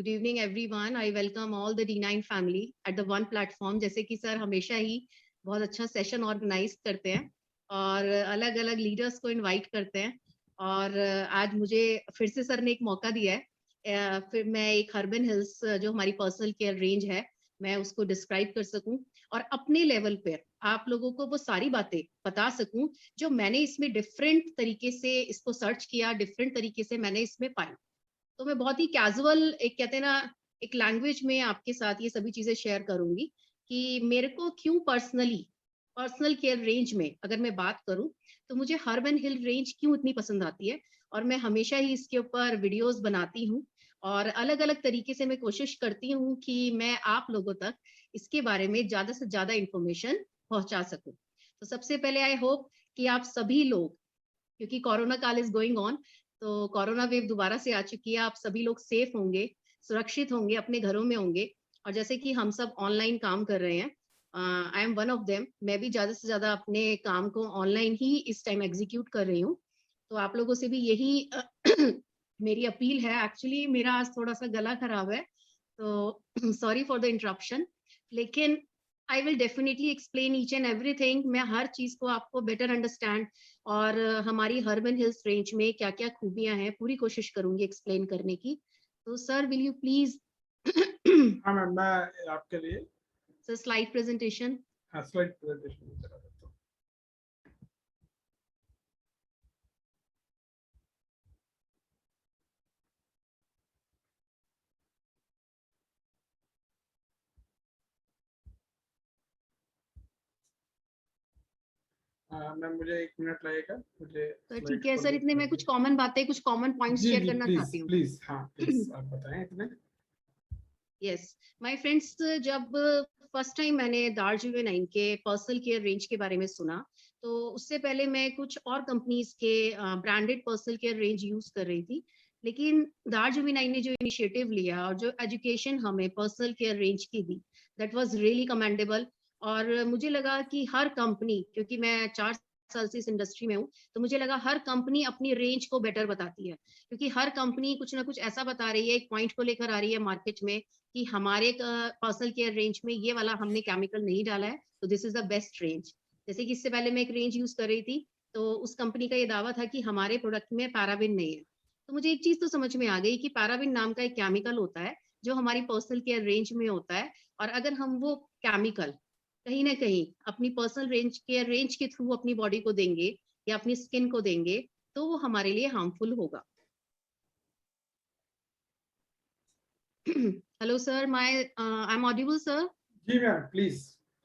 Good evening everyone. I welcome all the D9 family at the one platform. जैसे कि sir हमेशा ही बहुत अच्छा सेशन ऑर्गेनाइज करते हैं और अलग अलग लीडर्स को इनवाइट करते हैं, और आज मुझे फिर से सर ने एक मौका दिया है। फिर मैं एक हर्बन हिल्स जो हमारी पर्सनल केयर रेंज है, मैं उसको डिस्क्राइब कर सकूं और अपने लेवल पे आप लोगों को वो सारी बातें बता सकूं जो मैंने इसमें डिफरेंट तरीके से इसको सर्च किया, डिफरेंट तरीके से मैंने इसमें पाई। तो मैं बहुत ही कैजुअल, एक कहते हैं ना, एक लैंग्वेज में आपके साथ ये सभी चीजें शेयर करूंगी कि मेरे को क्यों पर्सनल केयर रेंज में अगर मैं बात करूं तो मुझे हर्बन हिल रेंज क्यों इतनी पसंद आती है। और मैं हमेशा ही इसके ऊपर वीडियोस बनाती हूँ और अलग अलग तरीके से मैं कोशिश करती हूँ कि मैं आप लोगों तक इसके बारे में ज्यादा से ज्यादा इंफॉर्मेशन पहुंचा सकूं। तो सबसे पहले आई होप कि आप सभी लोग, क्योंकि कोरोना काल इज गोइंग ऑन, तो कोरोना वेव दोबारा से आ चुकी है, आप सभी लोग सेफ होंगे, सुरक्षित होंगे, अपने घरों में होंगे। और जैसे कि हम सब ऑनलाइन काम कर रहे हैं, I am one of them, मैं भी ज्यादा से ज्यादा अपने काम को ऑनलाइन ही इस टाइम एग्जीक्यूट कर रही हूँ। तो आप लोगों से भी यही मेरी अपील है। एक्चुअली मेरा आज थोड़ा सा गला खराब है, तो सॉरी फॉर द इंटरप्शन, लेकिन I will definitely explain each and everything. मैं हर चीज को आपको बेटर अंडरस्टैंड और हमारी हर्बन हिल्स रेंज में क्या क्या खूबियां हैं पूरी कोशिश करूंगी एक्सप्लेन करने की। तो सर विल यू प्लीज हाँ मैम, मैं आपके लिए sir slide presentation. Slide presentation करा देता हूँ। मैम मुझे 1 मिनट लगेगा, मुझे तो स्लाइड ठीक है सर, इतने मैं कुछ कॉमन बातें, कुछ कॉमन पॉइंट्स जी शेयर जी करना प्लीज चाहती हूँ। प्लीज, हाँ प्लीज आप बताएं इतने। यस माय फ्रेंड्स, जब फर्स्ट टाइम मैंने दार्जिलिंग के पर्सनल केयर रेंज के बारे में सुना, तो उससे पहले मैं कुछ और कंपनीज के branded personal care range use कर रही थी। लेकिन दार्जिलिंग ने जो इनिशिएटिव लिया और जो एजुकेशन हमें पर्सनल केयर रेंज की दी, दैट वाज रियली कमेंडेबल। और मुझे लगा कि हर कंपनी, क्योंकि मैं 4 साल से इस इंडस्ट्री में हूँ, तो मुझे लगा हर कंपनी अपनी रेंज को बेटर बताती है, क्योंकि हर कंपनी कुछ ना कुछ ऐसा बता रही है, एक पॉइंट को लेकर आ रही है मार्केट में कि हमारे पर्सनल केयर रेंज में ये वाला हमने केमिकल नहीं डाला है, तो this is the best range. जैसे कि इससे पहले मैं एक रेंज यूज कर रही थी, तो उस कंपनी का ये दावा था कि हमारे प्रोडक्ट में पैराबिन नहीं है। तो मुझे एक चीज तो समझ में आ गई कि पैराबिन नाम का एक केमिकल होता है जो हमारी पर्सनल केयर रेंज में होता है, और अगर हम वो केमिकल कहीं ना कहीं अपनी पर्सनल रेंज केयर रेंज के थ्रू अपनी बॉडी को देंगे या अपनी स्किन को देंगे, तो वो हमारे लिए हार्मफुल होगा। Hello sir, I am audible sir? जी मैम प्लीज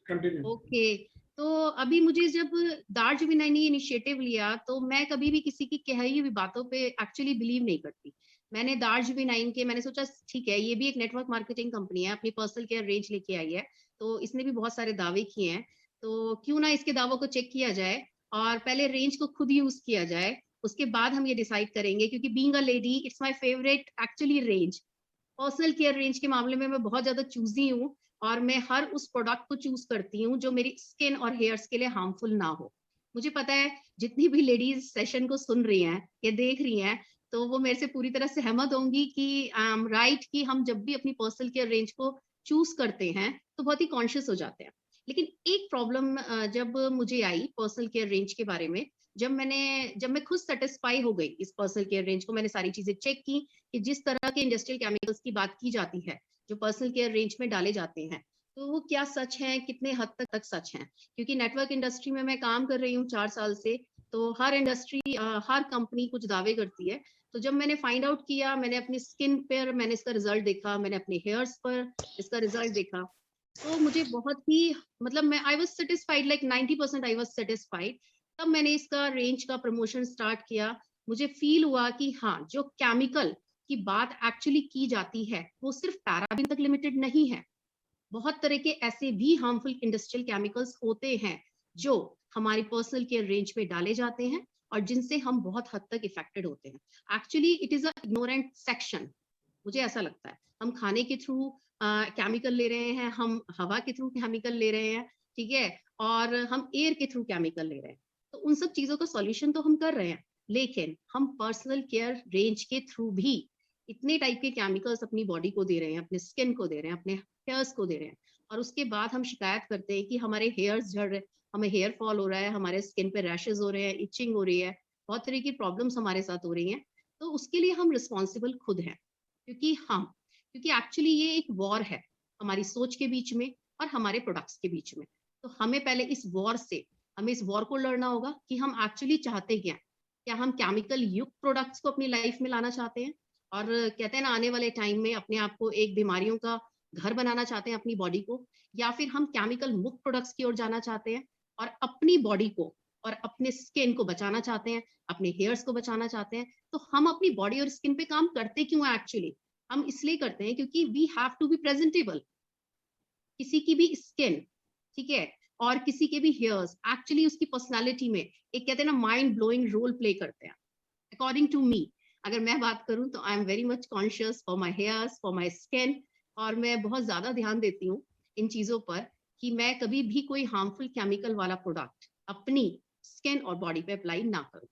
कंटिन्यू। ओके। तो अभी मुझे जब दार्जिलिंग ने इनिशिएटिव लिया, तो मैं कभी भी किसी की कही हुई बातों पे एक्चुअली बिलीव नहीं करती। मैंने दार्जिलिंग के, मैंने सोचा ठीक है, ये भी एक नेटवर्क मार्केटिंग कंपनी है, अपनी पर्सनल केयर रेंज लेके आई है, तो इसने भी बहुत सारे दावे किए हैं, तो क्यों ना इसके दावों को चेक किया जाए और पहले रेंज को खुद यूज किया जाए, उसके बाद हम ये डिसाइड करेंगे। क्योंकि being a lady, it's my favourite actually range. Personal care range के मामले में मैं बहुत ज्यादा चूजी हूँ, और मैं हर उस प्रोडक्ट को चूज करती हूँ जो मेरी स्किन और हेयर्स के लिए हार्मफुल ना हो। मुझे पता है जितनी भी लेडीज सेशन को सुन रही हैं या देख रही हैं, तो वो मेरे से पूरी तरह सहमत होंगी कि आई एम राइट, कि हम जब भी अपनी पर्सनल केयर रेंज को चूज करते हैं तो बहुत ही कॉन्शियस हो जाते हैं। लेकिन एक प्रॉब्लम जब मुझे आई पर्सनल केयर रेंज के बारे में, जब मैं खुद सेटिस्फाई हो गई इस पर्सनल केयर रेंज को, मैंने सारी चीजें चेक की कि जिस तरह के इंडस्ट्रियल केमिकल्स की बात की जाती है जो पर्सनल केयर रेंज में डाले जाते हैं, तो वो क्या सच है, कितने हद तक सच है। क्योंकि नेटवर्क इंडस्ट्री में मैं काम कर रही हूँ 4 साल से, तो हर इंडस्ट्री, हर कंपनी कुछ दावे करती है। तो जब मैंने फाइंड आउट किया, मैंने अपनी स्किन पर मैंने इसका रिजल्ट देखा, मैंने अपने हेयर्स पर इसका रिजल्ट देखा, तो मुझे बहुत ही, मतलब मैं I was satisfied, like 90% I was satisfied. तब मैंने इसका रेंज का प्रमोशन स्टार्ट किया। मुझे फील हुआ कि हाँ, जो केमिकल की बात एक्चुअली की जाती है वो सिर्फ पैराबिन तक लिमिटेड नहीं है। बहुत तरह के ऐसे भी हार्मफुल इंडस्ट्रियल केमिकल्स होते हैं जो हमारी पर्सनल केयर रेंज में डाले जाते हैं और जिनसे हम बहुत हद तक इफेक्टेड होते हैं। Actually it is a ignorant section, मुझे ऐसा लगता है। हम खाने के थ्रू केमिकल ले रहे हैं, हम हवा के थ्रू केमिकल ले रहे हैं, ठीक है, और हम एयर के थ्रू केमिकल ले रहे हैं। तो उन सब चीजों का सॉल्यूशन तो हम कर रहे हैं, लेकिन हम पर्सनल केयर रेंज के थ्रू भी इतने टाइप के केमिकल्स अपनी बॉडी को दे रहे हैं, अपने स्किन को दे रहे हैं, अपने हेयर्स को दे रहे हैं, और उसके बाद हम शिकायत करते हैं कि हमारे हेयर्स झड़ रहे हैं, हमें हेयर फॉल हो रहा है, हमारे स्किन पे रैशेज हो रहे हैं, इचिंग हो रही है, बहुत तरह की प्रॉब्लम्स हमारे साथ हो रही हैं। तो उसके लिए हम रिस्पॉन्सिबल खुद हैं, क्योंकि एक्चुअली ये एक वॉर है हमारी सोच के बीच में और हमारे प्रोडक्ट्स के बीच में। तो हमें पहले इस वॉर को लड़ना होगा कि हम एक्चुअली चाहते क्या हम केमिकल युक्त प्रोडक्ट्स को अपनी लाइफ में लाना चाहते हैं, और कहते हैं ना आने वाले टाइम में अपने आप को एक बीमारियों का घर बनाना चाहते हैं अपनी बॉडी को, या फिर हम केमिकल मुक्त प्रोडक्ट्स की ओर जाना चाहते हैं और अपनी बॉडी को और अपने स्किन को बचाना चाहते हैं, अपने हेयर्स को बचाना चाहते हैं। तो हम अपनी बॉडी और स्किन पे काम करते क्यों है एक्चुअली? हम इसलिए करते हैं क्योंकि we have to be presentable. किसी की भी स्किन, ठीक है, और किसी के भी हेयर्स एक्चुअली उसकी पर्सनालिटी में एक कहते हैं ना माइंड ब्लोइंग रोल प्ले करते हैं। अकॉर्डिंग टू मी, अगर मैं बात करूं तो I am very much conscious for my hairs, for my skin, और मैं बहुत ज्यादा ध्यान देती हूँ इन चीजों पर कि मैं कभी भी कोई हार्मफुल केमिकल वाला प्रोडक्ट अपनी स्किन और बॉडी पे अप्लाई ना करूं।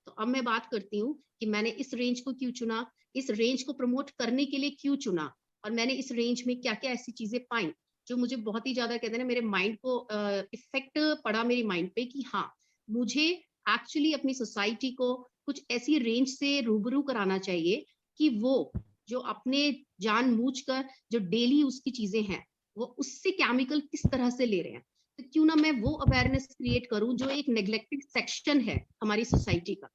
तो अब मैं बात करती हूँ कि मैंने इस रेंज को क्यों चुना, इस रेंज को प्रमोट करने के लिए क्यों चुना, और मैंने इस रेंज में क्या क्या ऐसी चीजें पाई जो मुझे बहुत ही ज्यादा कहते हैं ना मेरे माइंड को इफेक्ट पड़ा मेरी माइंड पे कि हाँ, मुझे एक्चुअली अपनी सोसाइटी को कुछ ऐसी रेंज से रूबरू कराना चाहिए कि वो जो अपने जानबूझकर जो डेली उसकी चीजें हैं वो उससे केमिकल किस तरह से ले रहे हैं, तो क्यों ना मैं वो अवेयरनेस क्रिएट करूं जो एक नेग्लेक्टेड सेक्शन है हमारी सोसाइटी का।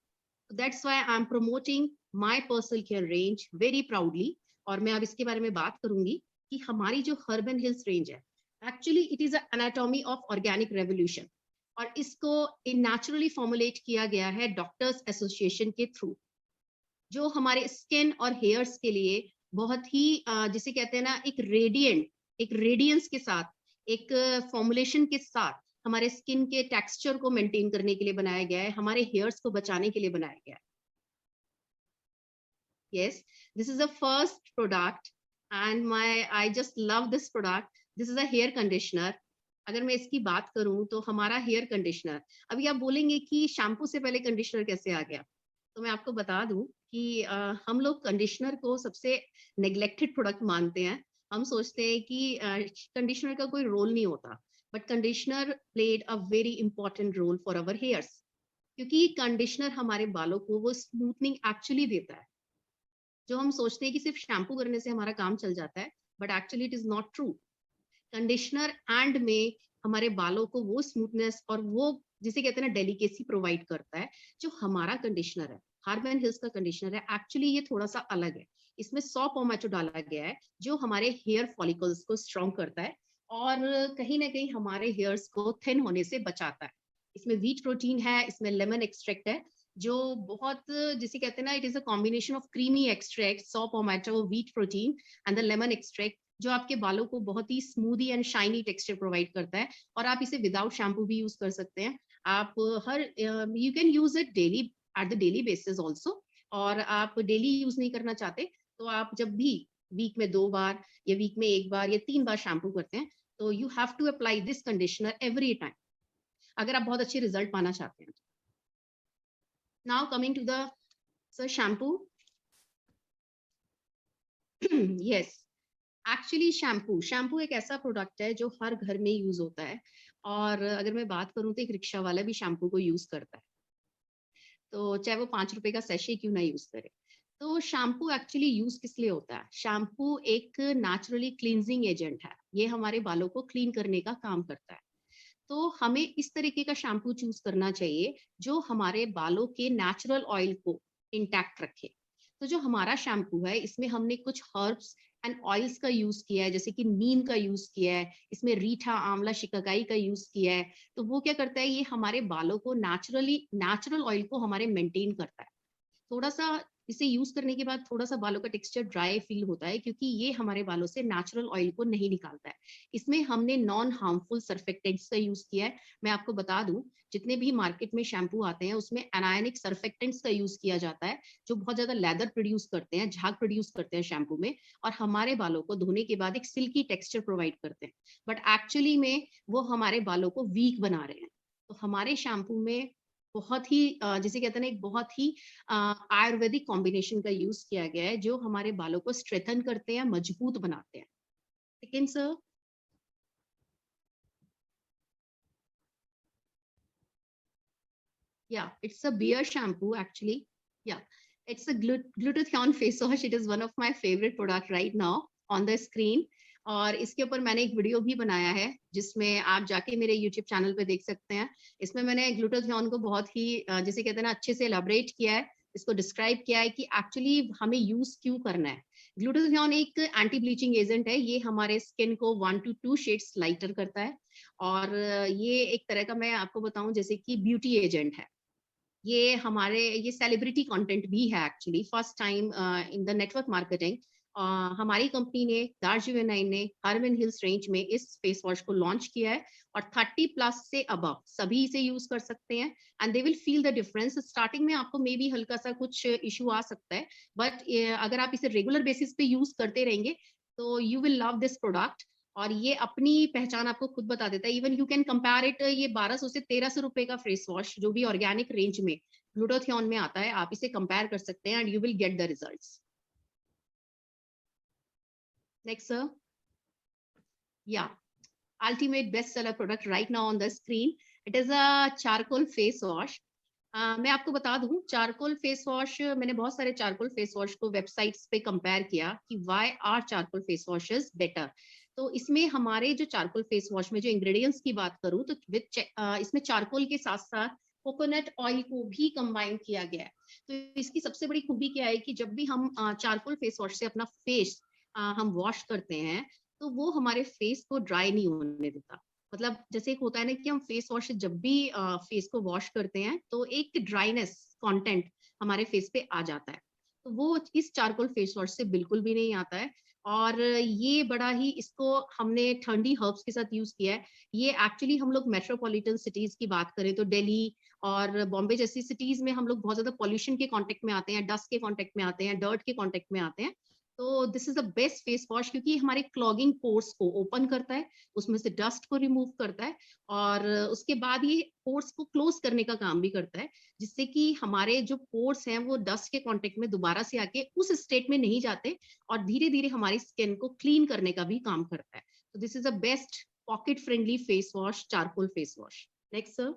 That's why I am promoting my personal care range very proudly. और मैं अब इसके बारे में बात करूंगी कि हमारी जो हर्बन हिल्स रेंज है actually it is anatomy of organic revolution, और इसको नेचुरली फॉर्मुलेट किया गया है डॉक्टर्स एसोसिएशन के थ्रू, जो हमारे स्किन और हेयर्स के लिए बहुत ही जिसे कहते हैं ना एक रेडियंस के साथ, एक फॉर्मुलेशन के साथ हमारे स्किन के टेक्सचर को मेंटेन करने के लिए बनाया गया है, हमारे हेयर्स को बचाने के लिए बनाया गया है। Yes, this is the first product and I just love this product. This is a hair conditioner. अगर मैं इसकी बात करूं तो हमारा हेयर कंडीशनर, अभी आप बोलेंगे कि शैम्पू से पहले कंडीशनर कैसे आ गया, तो मैं आपको बता दूं कि हम लोग कंडीशनर को सबसे नेग्लेक्टेड प्रोडक्ट मानते हैं। हम सोचते हैं कि कंडीशनर का कोई रोल नहीं होता, but conditioner played a very important role for our hairs, क्योंकि कंडीशनर हमारे बालों को वो स्मूथनिंग एक्चुअली देता है। जो हम सोचते हैं कि सिर्फ शैम्पू करने से हमारा काम चल जाता है, but actually it is not true. Conditioner and में हमारे बालों को वो स्मूथनेस और वो जिसे कहते हैं ना डेलिकेसी प्रोवाइड करता है जो हमारा कंडीशनर है। हार्बन हिल्स का कंडीशनर है एक्चुअली ये थोड़ा सा अलग है, इसमें सॉ पोमेटो डाला गया है जो हमारे हेयर फॉलिकल्स को स्ट्रॉन्ग करता है और कहीं ना कहीं हमारे हेयर्स को थिन होने से बचाता है। इसमें व्हीट प्रोटीन है, इसमें लेमन एक्सट्रैक्ट है, जो बहुत जिसे कहते हैं ना it is a combination of creamy extract, saw palmetto, wheat protein and the lemon extract, जो आपके बालों को बहुत ही smoothie and shiny texture provide करता है। और आप इसे विदाउट शैम्पू भी यूज कर सकते हैं। आप you can use it daily at the daily basis also, और आप डेली यूज नहीं करना चाहते तो आप जब भी वीक में 2 बार या वीक में 1 बार या 3 बार शैम्पू करते हैं तो you have to apply this conditioner every time, अगर आप बहुत अच्छे रिजल्ट पाना चाहते हैं। Now coming to the shampoo. Yes, actually shampoo एक ऐसा प्रोडक्ट है जो हर घर में यूज होता है, और अगर मैं बात करूं तो एक रिक्शा वाला भी शैम्पू को यूज करता है, तो चाहे वो 5 रुपए का सैशे क्यों ना यूज करे। तो शैम्पू एक्चुअली यूज किस लिए होता है? शैम्पू एक नेचुरली क्लींजिंग एजेंट है, ये हमारे बालों को क्लीन करने का काम करता है। तो हमें इस तरीके का शैम्पू चूज करना चाहिए जो हमारे बालों के नेचुरल ऑयल को इंटैक्ट रखे। तो जो हमारा शैम्पू है इसमें हमने कुछ हर्ब्स एंड ऑयल्स का यूज किया है, जैसे कि नीम का यूज किया है, इसमें रीठा, आंवला, शिकाकाई का यूज किया है। तो वो क्या करता है, ये हमारे बालों को नेचुरल ऑयल को हमारे मेंटेन करता है। थोड़ा सा इसे यूज करने के बाद थोड़ा सा बालों का टेक्सचर ड्राई फील होता है, क्योंकि ये हमारे बालों से नेचुरल ऑयल को नहीं निकालता है। इसमें हमने नॉन हार्मफुल सर्फेक्टेंट्स का यूज किया है। मैं आपको बता दूं, जितने भी मार्केट में शैम्पू आते हैं उसमें एनायनिक सर्फेक्टेंट्स का यूज किया जाता है, जो बहुत ज्यादा लेदर प्रोड्यूस करते हैं, झाग प्रोड्यूस करते हैं शैम्पू में, और हमारे बालों को धोने के बाद एक सिल्की टेक्सचर प्रोवाइड करते हैं, बट एक्चुअली में वो हमारे बालों को वीक बना रहे हैं। तो हमारे शैम्पू में बहुत ही जिसे कहते हैं ना, एक बहुत ही आयुर्वेदिक कॉम्बिनेशन का यूज किया गया है जो हमारे बालों को स्ट्रेथन करते हैं, मजबूत बनाते हैं। Second sir, yeah, it's a beer shampoo actually. Yeah, it's a glutathione face wash. It is one of my favorite product right now on the screen. और इसके ऊपर मैंने एक वीडियो भी बनाया है जिसमें आप जाके मेरे YouTube चैनल पे देख सकते हैं। इसमें मैंने ग्लूटाथियोन को बहुत ही जिसे कहते हैं ना, अच्छे से एलाबरेट किया है, इसको डिस्क्राइब किया है कि एक्चुअली हमें यूज क्यों करना है। ग्लूटाथियोन एक एंटी ब्लीचिंग एजेंट है, ये हमारे स्किन को 1 to 2 शेड्स लाइटर करता है। और ये एक तरह का, मैं आपको बताऊं, जैसे कि ब्यूटी एजेंट है। ये सेलिब्रिटी कंटेंट भी है actually. First time in the network marketing हमारी कंपनी ने, दार्जिलिंग ने हर्बन हिल्स रेंज में इस फेस वॉश को लॉन्च किया है। और 30 प्लस से अबव सभी इसे यूज कर सकते हैं and they will feel the difference. Starting में आपको मे बी हल्का सा कुछ इशू आ सकता है, बट अगर आप इसे रेगुलर बेसिस पे यूज करते रहेंगे तो you will love this product. और ये अपनी पहचान आपको खुद बता देता है। Even you can compare it, ये 1200 से 1300 रुपए का फेस वॉश जो भी ऑर्गेनिक रेंज में ग्लूटाथियोन में आता है, आप इसे कंपेयर कर सकते हैं and you will get the results. Next sir, या ultimate bestseller product right now on the screen. It is a charcoal face wash. मैं आपको बता दूं, चारकोल फेस वॉश, मैंने बहुत सारे चारकोल फेस वॉश को वेबसाइट्स पे कंपेयर किया कि why are charcoal face washes better. तो इसमें हमारे जो चारकोल फेस वॉश में जो इंग्रेडिएंट्स की बात करूं तो इसमें चारकोल के साथ साथ कोकोनट ऑयल को भी कंबाइन किया गया है। तो इसकी सबसे बड़ी खूबी क्या है कि जब भी हम चारकोल फेस वॉश से अपना फेस हम वॉश करते हैं तो वो हमारे फेस को ड्राई नहीं होने देता। मतलब जैसे एक होता है ना कि हम फेस वॉश से जब भी फेस को वॉश करते हैं तो एक ड्राइनेस कंटेंट हमारे फेस पे आ जाता है, तो वो इस चारकोल फेस वॉश से बिल्कुल भी नहीं आता है। और ये बड़ा ही, इसको हमने ठंडी हर्ब्स के साथ यूज किया है। ये एक्चुअली हम लोग मेट्रोपॉलिटन सिटीज की बात करें तो दिल्ली और बॉम्बे जैसी सिटीज में हम लोग बहुत ज्यादा पॉल्यूशन के कांटेक्ट में आते हैं, डस्ट के कांटेक्ट में आते हैं, डर्ट के कांटेक्ट में आते हैं। तो this is the best face wash क्योंकि हमारे क्लॉगिंग पोर्स को ओपन करता है, उसमें से डस्ट को रिमूव करता है और उसके बाद ये पोर्स को क्लोज करने का काम भी करता है, जिससे कि हमारे जो पोर्स हैं वो डस्ट के कांटेक्ट में दोबारा से आके उस स्टेट में नहीं जाते और धीरे धीरे हमारी स्किन को क्लीन करने का भी काम करता है। तो this is a best pocket friendly face wash, charcoal face wash. Next sir,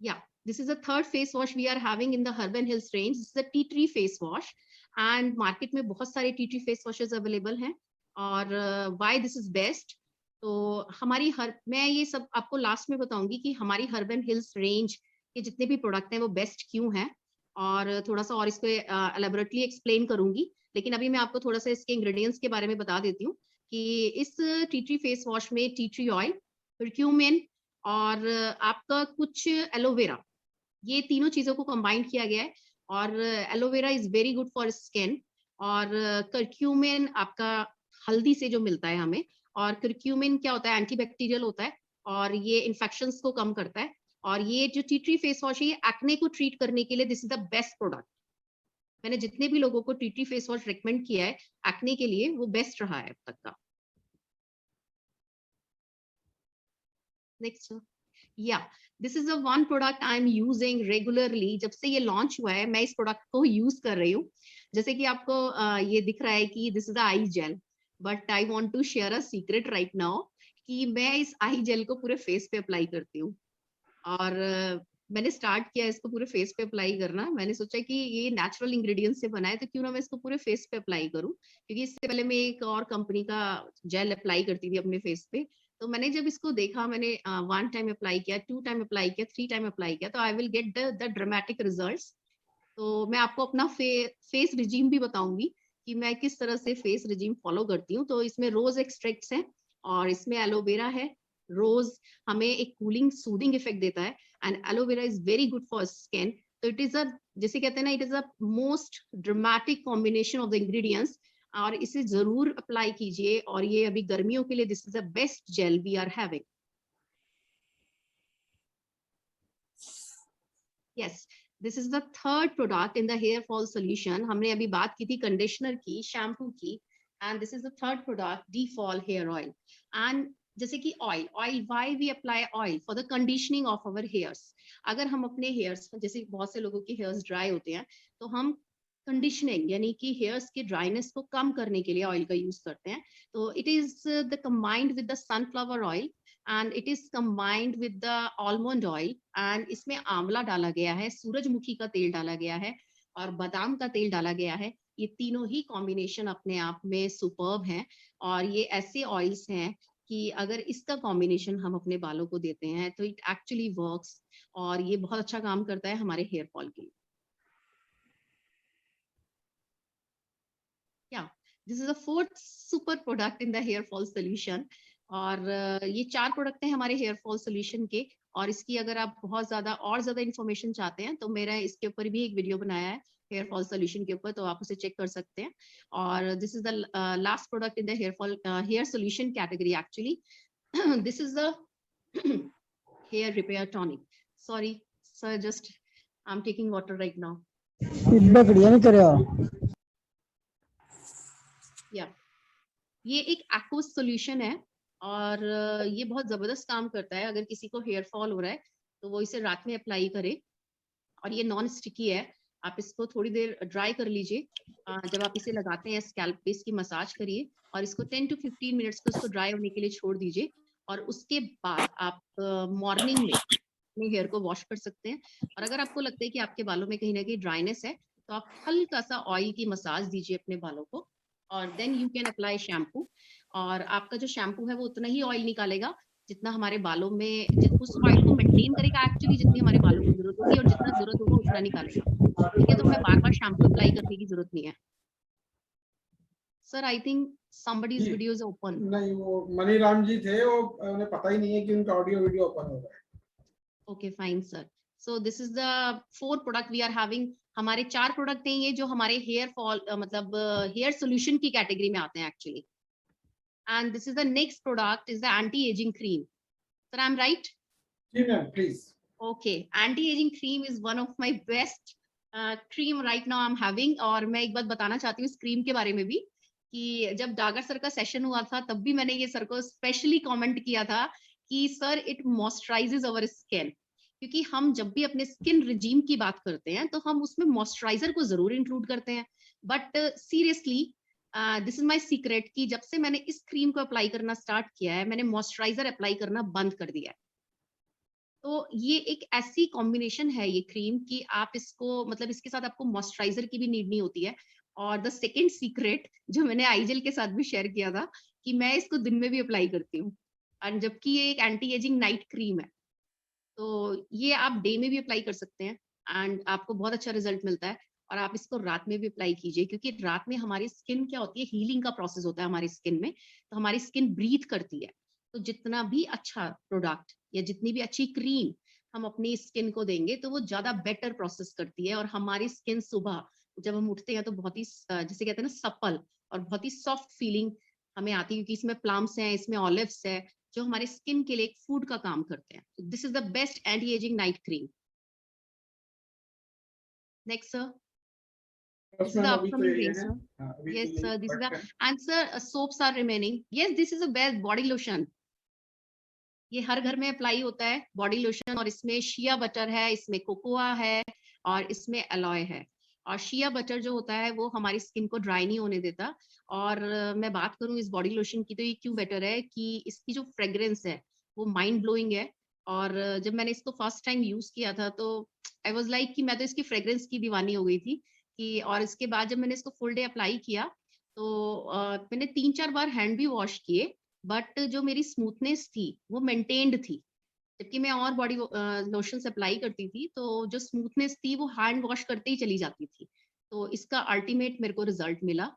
yeah, this is the third face wash we are having in the Urban Hills range. This is the tea tree face wash and market में बहुत सारे tea tree face washes available हैं। और why this is best, तो मैं ये सब आपको लास्ट में बताऊंगी कि हमारी हर्बन हिल्स रेंज के जितने भी प्रोडक्ट हैं वो बेस्ट क्यों हैं, और थोड़ा सा और इसको एलेबोरेटली एक्सप्लेन करूंगी। लेकिन अभी मैं आपको थोड़ा सा इसके इंग्रेडिएंट्स के बारे में बता देती हूँ कि इस टी ट्री फेस वॉश में टी ट्री ऑयल, क्यूमिन और आपका कुछ एलोवेरा, ये तीनों चीजों को कंबाइन किया गया है। और aloe vera is very good for skin. और करक्यूमिन आपका हल्दी से जो मिलता है हमें, और करक्यूमिन क्या होता है, एंटीबैक्टीरियल होता है और ये इन्फेक्शंस को कम करता है। और ये जो टी ट्री फेस वॉश है ये एक्ने को ट्रीट करने के लिए this is the best product. मैंने जितने भी लोगों को tea tree face wash recommend किया है एक्ने के लिए, वो बेस्ट रहा है अब तक का। नेक्स्ट, या this is the one product I am using regularly. जब से ये लॉन्च हुआ है मैं इस प्रोडक्ट को यूज कर रही हूँ। जैसे कि आपको ये दिख रहा है कि this is the eye gel, but I want to share a secret right now कि मैं इस आई जेल को पूरे फेस पे अप्लाई करती हूँ। और मैंने स्टार्ट किया इसको पूरे फेस पे अप्लाई करना। मैंने सोचा कि ये नेचुरल इंग्रेडिएंट्स से बना है तो क्यों ना मैं इसको पूरे फेस पे अप्लाई करूं, क्योंकि इससे पहले मैं एक और कंपनी का जेल अप्लाई करती थी अपने फेस पे। तो मैंने जब इसको देखा, मैंने 1 टाइम अप्लाई किया, 2 टाइम अप्लाई किया, 3 टाइम अप्लाई किया, तो I will get the dramatic results. तो मैं आपको अपना फेस रिजीम भी बताऊंगी कि मैं किस तरह से फेस रिजीम फॉलो करती हूँ। तो इसमें रोज एक्सट्रैक्ट्स हैं और इसमें एलोवेरा है। रोज हमें एक कूलिंग सूदिंग इफेक्ट देता है and aloe vera is very good for skin. तो इट इज अ, जैसे कहते हैं ना, it is a most dramatic combination of the ingredients. और इसे जरूर अप्लाई कीजिए। और ये अभी गर्मियों के लिए this is the best gel we are having. Yes, this is the third product in the hair fall solution. हमने अभी बात की थी कंडीशनर की, शैम्पू की, and this is the third product, the fall hair oil. And जैसे कि oil why we apply oil for the conditioning of our hairs. अगर हम अपने हेयर्स, जैसे बहुत से लोगों के हेयर्स ड्राई होते हैं, तो हम कंडीशनिंग यानी कि हेयर्स के ड्राइनेस को कम करने के लिए ऑयल का यूज करते हैं। तो it is the combined with the sunflower oil and it is combined with the almond oil, and इसमें आंवला डाला गया है, सूरजमुखी का तेल डाला गया है और बादाम का तेल डाला गया है। ये तीनों ही कॉम्बिनेशन अपने आप में सुपर्ब हैं, और ये ऐसे ऑयल्स हैं कि अगर इसका कॉम्बिनेशन हम अपने बालों को देते हैं तो इट एक्चुअली वर्क्स, और ये बहुत अच्छा काम करता है हमारे हेयर फॉल के लिए। Yeah, this is the fourth super product in the hair fall solution। और ये 4 प्रोडक्ट हैं हमारे हेयर फॉल सोल्यूशन के, और इसकी अगर आप बहुत ज्यादा और ज्यादा इन्फॉर्मेशन चाहते हैं तो मेरा इसके ऊपर भी एक वीडियो बनाया है हेयर फॉल सोल्यूशन के ऊपर, तो आप उसे चेक कर सकते हैं। और this is the last product in the hair fall hair solution category actually. This is the hair repair tonic. Sorry sir, just I am taking water right now. या ये एक एक्वस सॉल्यूशन है, और ये बहुत जबरदस्त काम करता है। अगर किसी को हेयर फॉल हो रहा है तो वो इसे रात में अप्लाई करे, और ये नॉन स्टिकी है। आप इसको थोड़ी देर ड्राई कर लीजिए। जब आप इसे लगाते हैं स्कैल्प पे इसकी मसाज करिए, और इसको 10 to 15 मिनट्स को इसको ड्राई होने के लिए छोड़ दीजिए, और उसके बाद आप मॉर्निंग में अपने हेयर को वॉश कर सकते हैं। और अगर आपको लगता है कि आपके बालों में कहीं ना कहीं ड्राइनेस है, तो आप हल्का सा ऑयल की मसाज दीजिए अपने बालों को, और then you can apply shampoo. और आपका जो शैम्पू है वो उतना ही ऑयल निकालेगा जितना हमारे बालों में, उस ऑयल को मेंटेन करेगा एक्चुअली, जितनी हमारे बालों को जरूरत होगी, और जितना जरूरत होगा उतना निकालेगा। ठीक है, तो हमें बार बार शैम्पू अप्लाई करने की जरूरत नहीं है। Sir I think somebody's video is open। नहीं, वो मनीराम जी थे, वो उन्हें पता ही नहीं है कि उनका ऑडियो वीडियो ओपन हो रहा है। Okay fine sir. So this is the 4 product we are having. हमारे 4 प्रोडक्ट हैं ये जो हमारे हेयर फॉल मतलब हेयर सोल्यूशन की कैटेगरी में आते हैं actually. And this is the next product is the anti ageing cream. Sir I am right? जी ma'am, please. Okay, anti ageing cream is one of my best cream right now I am having. और मैं एक बात बताना चाहती हूँ इस cream के बारे में भी, कि जब डागर सर का सेशन हुआ था तब भी मैंने ये सर को स्पेशली कमेंट किया था कि sir it moisturises our skin. क्योंकि हम जब भी अपने स्किन रिजीम की बात करते हैं तो हम उसमें मॉइस्चराइजर को जरूर इंक्लूड करते हैं, but seriously this is my secret कि जब से मैंने इस क्रीम को अप्लाई करना स्टार्ट किया है, मैंने मॉइस्चराइजर अप्लाई करना बंद कर दिया है। तो ये एक ऐसी कॉम्बिनेशन है ये क्रीम कि आप इसको मतलब इसके साथ आपको मॉइस्चराइजर की भी नीड नहीं होती है। और द सेकेंड सीक्रेट जो मैंने आईजेल के साथ भी शेयर किया था कि मैं इसको दिन में भी अप्लाई करती हूँ, और जबकि ये एक एंटी एजिंग नाइट क्रीम है, तो ये आप डे में भी अप्लाई कर सकते हैं एंड आपको बहुत अच्छा रिजल्ट मिलता है। और आप इसको रात में भी अप्लाई कीजिए, क्योंकि रात में हमारी स्किन क्या होती है, हीलिंग का प्रोसेस होता है हमारी स्किन में, तो हमारी स्किन ब्रीथ करती है। तो जितना भी अच्छा प्रोडक्ट या जितनी भी अच्छी क्रीम हम अपनी स्किन को देंगे तो वो ज्यादा बेटर प्रोसेस करती है, और हमारी स्किन सुबह जब हम उठते हैं तो बहुत ही जिसे कहते हैं ना सप्पल और बहुत ही सॉफ्ट फीलिंग हमें आती है, क्योंकि इसमें प्लम्स हैं, इसमें ऑलिव्स है, जो हमारे स्किन के लिए एक फूड का काम करते हैं। This is the best anti ageing night cream. Next sir, बस this is the मैम, अभी तो upcoming ये range है। sir। हाँ, अभी तो Yes यही sir, this is the product है। answer, soaps are remaining। Yes, this is the best body lotion। ये हर घर में अप्लाई होता है बॉडी लोशन, और इसमें शिया बटर है, इसमें कोकोआ है, और इसमें एलॉय है। और शिया बटर जो होता है वो हमारी स्किन को ड्राई नहीं होने देता। और मैं बात करूं इस बॉडी लोशन की, तो ये क्यों बेटर है कि इसकी जो फ्रेग्रेंस है वो माइंड ब्लोइंग है। और जब मैंने इसको फर्स्ट टाइम यूज किया था तो आई वाज लाइक कि मैं तो इसकी फ्रेग्रेंस की दीवानी हो गई थी कि। और इसके बाद जब मैंने इसको फुल डे अप्लाई किया तो मैंने 3-4 बार हैंड भी वॉश किए, बट जो मेरी स्मूथनेस थी वो मेंटेन्ड थी। जबकि मैं और बॉडी लोशन अप्लाई करती थी तो जो स्मूथनेस थी वो हैंड वॉश करते ही चली जाती थी। तो इसका अल्टीमेट मेरे को रिजल्ट मिला,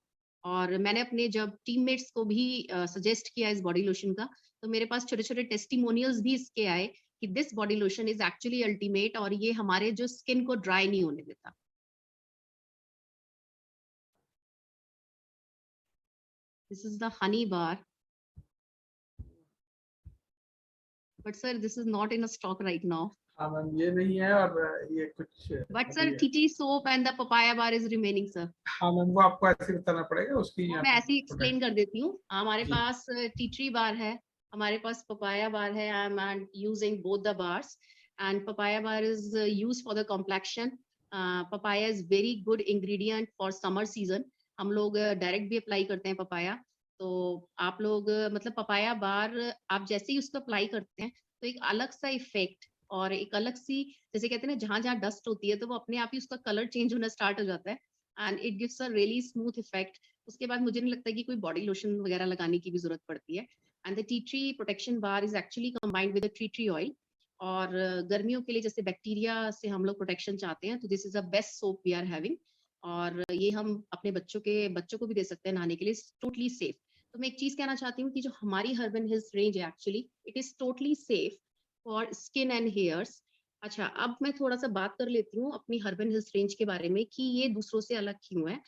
और मैंने अपने जब टीममेट्स को भी सजेस्ट किया इस बॉडी लोशन का, तो मेरे पास छोटे छोटे टेस्टिमोनियल्स भी इसके आए कि this body lotion is actually ultimate, और ये हमारे जो स्किन को ड्राई नहीं होने देता। This is the honey bar, but sir this is not in stock right now. हाँ मैम, ये नहीं है, और ये कुछ बट अभी सर है। T soap and the papaya bar is remaining sir. हाँ मैम, वो आपको ऐसे बताना पड़ेगा, उसकी वो यहाँ मैं पे ऐसे ही प्रोडक्ट। एक्सप्लेन कर देती हूँ। हमारे जी। पास टी ट्री बार है, हमारे पास पपाया बार है, I am using both the bars and papaya bar is use for the complexion. Papaya is very good ingredient for summer season. हम लोग डायरेक्ट भी अप्लाई करते हैं पपाया। तो आप लोग मतलब पपाया बार आप जैसे ही उसको अप्लाई करते हैं तो एक अलग सा इफेक्ट और एक अलग सी, जैसे कहते हैं ना, जहां जहां डस्ट होती है तो वो अपने आप ही उसका कलर चेंज होना स्टार्ट हो जाता है and it gives a really smooth effect. उसके बाद मुझे नहीं लगता कि कोई बॉडी लोशन वगैरह लगाने की भी जरूरत पड़ती है। And the tea tree protection bar is actually combined with tea tree oil. और गर्मियों के लिए जैसे बैक्टीरिया से हम लोग प्रोटेक्शन चाहते हैं तो this is a best soap we are having. और ये हम अपने बच्चों को भी दे सकते हैं नहाने के लिए, टोटली सेफ। तो मैं एक चीज कहना चाहती हूँ कि जो हमारी हर्बन हिल्स रेंज है actually it is totally safe for skin and hairs. अच्छा, अब मैं थोड़ा सा बात कर लेती हूँ अपनी हर्बन हिल्स रेंज के बारे में कि ये दूसरों से अलग क्यों है।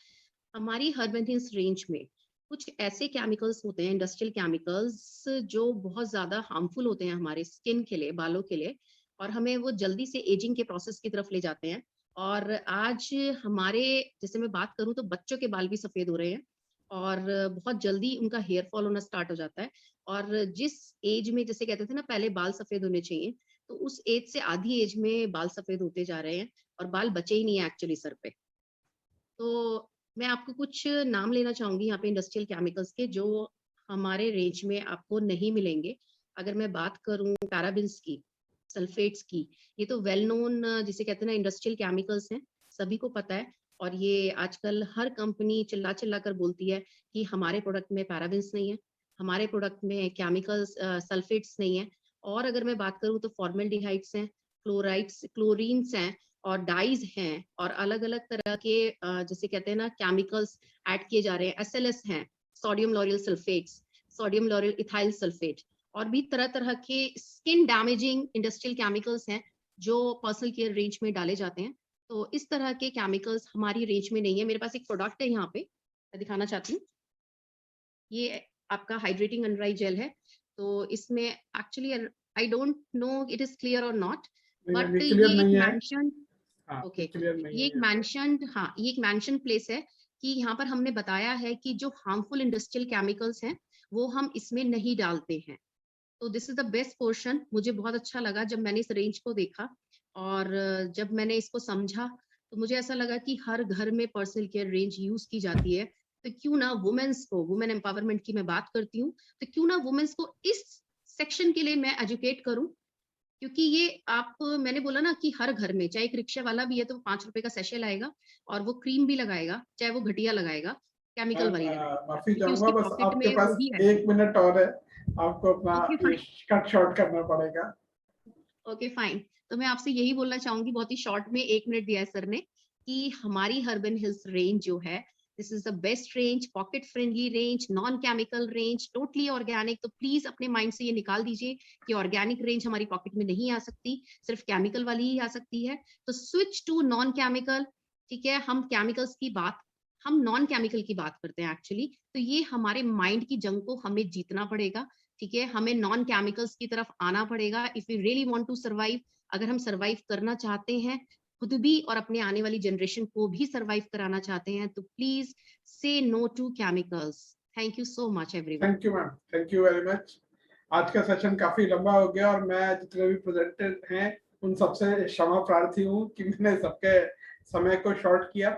हमारी हर्बन हिल्स रेंज में कुछ ऐसे केमिकल्स होते हैं, इंडस्ट्रियल केमिकल्स, जो बहुत ज्यादा हार्मफुल होते हैं हमारे स्किन के लिए, बालों के लिए, और हमें वो जल्दी से एजिंग के प्रोसेस की तरफ ले जाते हैं। और आज हमारे, जैसे मैं बात करूं तो बच्चों के बाल भी सफेद हो रहे हैं और बहुत जल्दी उनका हेयर फॉल होना स्टार्ट हो जाता है। और जिस एज में, जैसे कहते थे ना पहले बाल सफेद होने चाहिए, तो उस एज से आधी एज में बाल सफेद होते जा रहे हैं और बाल बचे ही नहीं है एक्चुअली सर पे। तो मैं आपको कुछ नाम लेना चाहूंगी यहाँ पे इंडस्ट्रियल केमिकल्स के जो हमारे रेंज में आपको नहीं मिलेंगे। अगर मैं बात करूं पैराबिन्स की, सल्फेट्स की, ये तो वेल नोन, जिसे कहते हैं ना, इंडस्ट्रियल केमिकल्स हैं, सभी को पता है। और ये आजकल हर कंपनी चिल्ला चिल्ला कर बोलती है कि हमारे प्रोडक्ट में पैराबिन्स नहीं है, हमारे प्रोडक्ट में केमिकल्स सल्फेट्स नहीं है। और अगर मैं बात करूं तो फॉर्मेल्डिहाइड्स हैं, क्लोराइड्स, क्लोरीन्स हैं और डाइज हैं और अलग अलग तरह के जैसे कहते हैं ना केमिकल्स ऐड किए जा रहे हैं, एसएलएस हैं, sodium L'Oréal sulphates, sodium L'Oréal ethyl sulphate, और भी तरह तरह के स्किन डैमेजिंग इंडस्ट्रियल केमिकल्स हैं जो पर्सनल केयर रेंज में डाले जाते हैं। तो इस तरह के केमिकल्स हमारी रेंज में नहीं है। मेरे पास एक प्रोडक्ट है यहाँ पे, मैं दिखाना चाहती हूँ। ये आपका हाइड्रेटिंग अंडर आई जेल है। तो इसमें actually I don't know it is clear और नॉट, बट क्लियर ये एक नहीं है। मेंशन, हाँ, ओके, क्लियर नहीं ये है एक यहाँ पे। मेंशन, हाँ, ये एक मेंशन प्लेस है कि यहाँ पर हमने बताया है कि जो हार्मफुल इंडस्ट्रियल केमिकल्स हैं वो हम इसमें नहीं डालते हैं। तो this is the best portion. मुझे बहुत अच्छा लगा जब मैंने इस रेंज को देखा और जब मैंने इसको समझा तो मुझे ऐसा लगा कि हर घर में पर्सनल केयर रेंज यूज की जाती है, तो क्यों ना वुमेन्स को, वुमेन एम्पावरमेंट की मैं बात करती हूँ, तो क्यों ना वुमेन्स को इस सेक्शन के लिए मैं एजुकेट करूं। क्योंकि ये आप, मैंने बोला ना कि हर घर में, चाहे एक रिक्शा वाला भी है तो 5 रुपए का सेशे लाएगा और वो क्रीम भी लगाएगा, चाहे वो घटिया लगाएगा, केमिकल मैं वाली लगाएगा, माफी क्योंकि चाहूंगा, उसकी बस पॉकेट आपके में पास वही है। 1 मिनट और है, आपको अपना ओके ये फाइन, कट शॉर्ट करना पड़ेगा। Okay fine. तो मैं आपसे यही बोलना चाहूंगी, बहुत ही शॉर्ट में 1 मिनट दिया है सर ने, कि हमारी हर्बन हिल्स रेंज जो है, this is the best range, pocket friendly range, non chemical range, totally organic. तो प्लीज अपने माइंड से ये निकाल दीजिए कि ऑर्गेनिक रेंज हमारी पॉकेट में नहीं आ सकती, सिर्फ केमिकल वाली ही आ सकती है। तो स्विच टू नॉन केमिकल। ठीक है, हम केमिकल्स की बात, हम नॉन केमिकल की बात करते हैं एक्चुअली। तो ये हमारे माइंड की जंग को हमें जीतना पड़ेगा। ठीक है, हमें नॉन केमिकल्स की तरफ आना पड़ेगा if we really want to survive. अगर हम सर्वाइव करना चाहते हैं, खुद भी और अपने आने वाली जनरेशन को भी सर्वाइव कराना चाहते हैं, तो please say no to chemicals. Thank you so much everyone. Thank you ma'am, thank you very much. आज का सेशन काफी लंबा हो गया और मैं जितने भी प्रेजेंटेड हैं उन सबसे क्षमा प्रार्थी हूँ कि मैंने सबके समय को शॉर्ट किया।